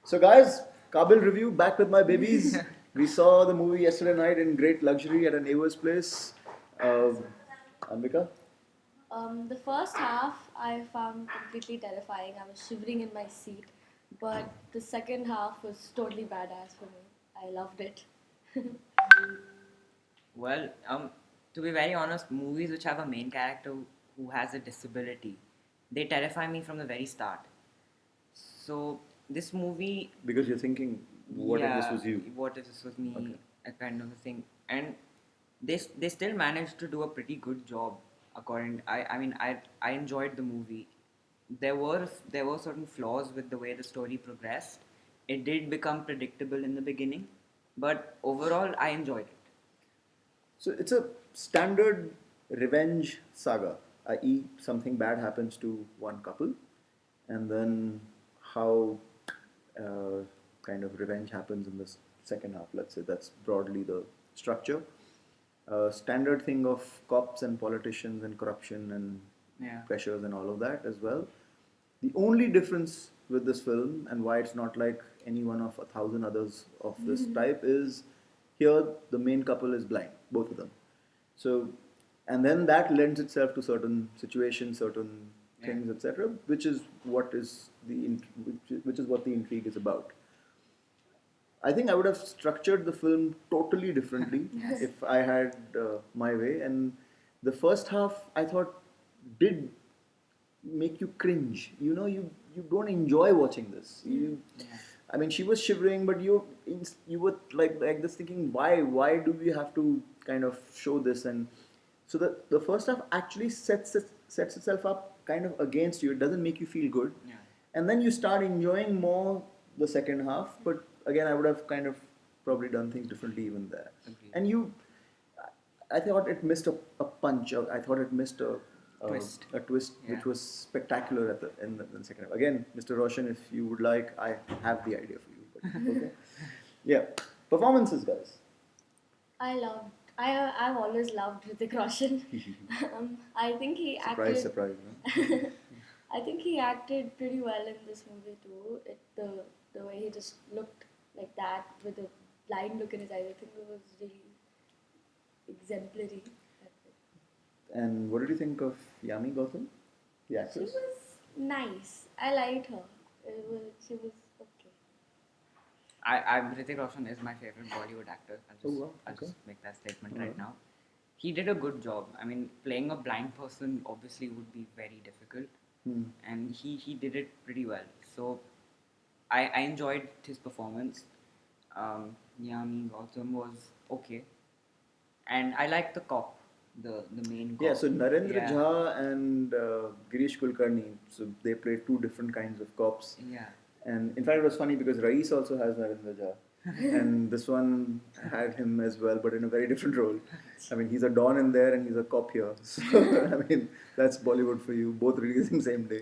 So, guys, Kaabil review back with my babies. We saw the movie yesterday night in great luxury at a neighbor's place. Ambika? The first half I found completely terrifying. I was shivering in my seat, but the second half was totally badass for me. I loved it. Well, to be very honest, movies which have a main character who has a disability, they terrify me from the very start. So this movie, Because you're thinking, what if this yeah, was you? what if this was me, Okay. a kind of a thing, and they still managed to do a pretty good job. According, I enjoyed the movie. There were certain flaws with the way the story progressed. It did become predictable in the beginning, but overall, I enjoyed it. So, it's a standard revenge saga, i.e., something bad happens to one couple, and then how uh, kind of revenge happens in the second half. Let's say that's broadly the structure. Standard thing of cops and politicians and corruption and Yeah. pressures and all of that as well. The only difference with this film and why it's not like any one of 1,000 others of this type is here the main couple is blind, both of them. So, and then that lends itself to certain situations, certain things, etc., which is what is which is what the intrigue is about. I think I would have structured the film totally differently if I had my way. And the first half, I thought, did make you cringe. You don't enjoy watching this. I mean, she was shivering, but you were like this thinking, why do we have to kind of show this? And so the first half actually sets itself up kind of against you. It doesn't make you feel good, and then you start enjoying more the second half. But again, I would have kind of probably done things differently even there. Agreed. And I thought it missed a punch. I thought it missed Twist. a twist Yeah. which was spectacular in the second half. Again, Mr. Roshan, if you would like, I have the idea for you. But, okay. Yeah. Performances, guys. I loved. I've always loved Hrithik Roshan. I think he Surprise, acted. surprise. No? I think he acted pretty well in this movie too. The way he just looked like that with a blind look in his eyes. I think it was really exemplary. And what did you think of Yami Gautam, the She actress? was nice. I liked her. She was okay. Hrithik Roshan is my favorite Bollywood actor. Oh, wow. I'll Okay. just make that statement Alright. right now. He did a good job. I mean, playing a blind person obviously would be very difficult, and he did it pretty well. So I enjoyed his performance. Yami Gautam was okay, and I liked the cop, the main cop. Yeah, so Narendra Yeah. Jha and Girish Kulkarni, so they played two different kinds of cops. Yeah. And in fact, it was funny because Rais also has Narendra Jha. And this one had him as well, but in a very different role. I mean, he's a Don in there and he's a cop here. So, I mean, that's Bollywood for you, both releasing same day.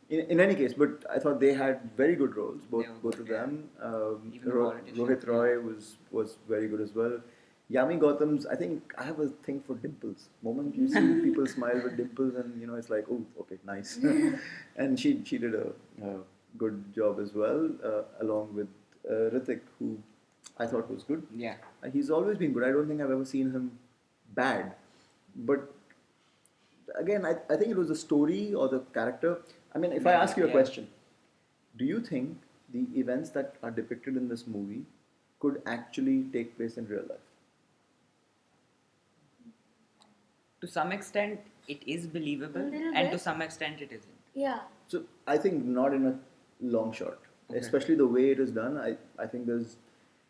In any case, but I thought they had very good roles, both They were both good, of yeah. them. Even the politician, Rohit Roy yeah. was very good as well. Yami Gautam's, I think I have a thing for dimples. Moment you see people smile with dimples, and it's like, oh, okay, nice. And she did a good job as well, along with Ritik, who I thought was good. Yeah. He's always been good. I don't think I've ever seen him bad, but again, I think it was the story or the character. I mean, if I ask you a Yeah. question, do you think the events that are depicted in this movie could actually take place in real life? To some extent, it is believable, A little and to bit. some extent, it isn't. Yeah. So I think not in a long shot, Okay. especially the way it is done. I think there's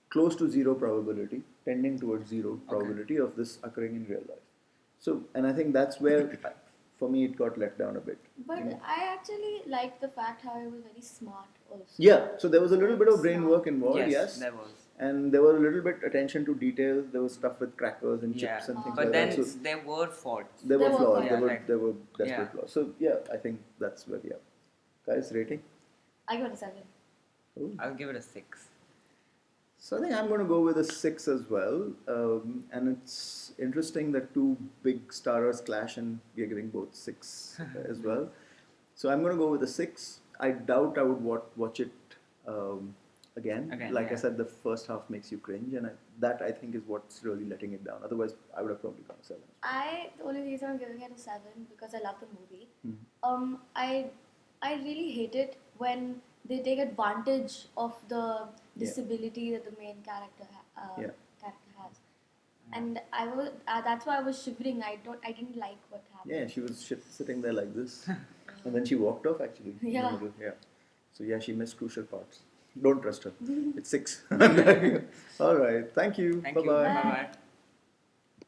close to zero probability, tending towards zero probability of this occurring in real life. So, and I think that's where, for me, it got let down a bit. But I actually liked the fact how he was very smart also. Yeah, so there was a little bit of brain Smart. work involved, Yes, yes. there was. And there was a little bit attention to details. There was stuff with crackers and Yeah, chips and things but like then that. So there were faults. there were There were flaws. flaws. There were Like- there were desperate yeah. flaws. So yeah, I think that's where we are. Guys, rating. I give it a 7. Oh. I'll give it a 6. So I think I'm going to go with a 6 as well. And it's interesting that two big starters clash and we're giving both 6 as well. So I'm going to go with a 6. I doubt I would watch it again. Again, Like I yeah. said, the first half makes you cringe, and that I think is what's really letting it down. Otherwise, I would have probably gone a 7. The only reason I'm giving it a 7 because I love the movie. Mhm. I really hate it when they take advantage of the Yeah. disability that the main character Yeah. character has, and I was that's why I was shivering. I didn't like what happened. Yeah, she was sitting there like this, and then she walked off actually. In the Yeah. middle. Yeah. So yeah, she missed crucial parts. Don't trust her. It's 6. All right. Thank you. Thank Bye you. bye. Bye bye.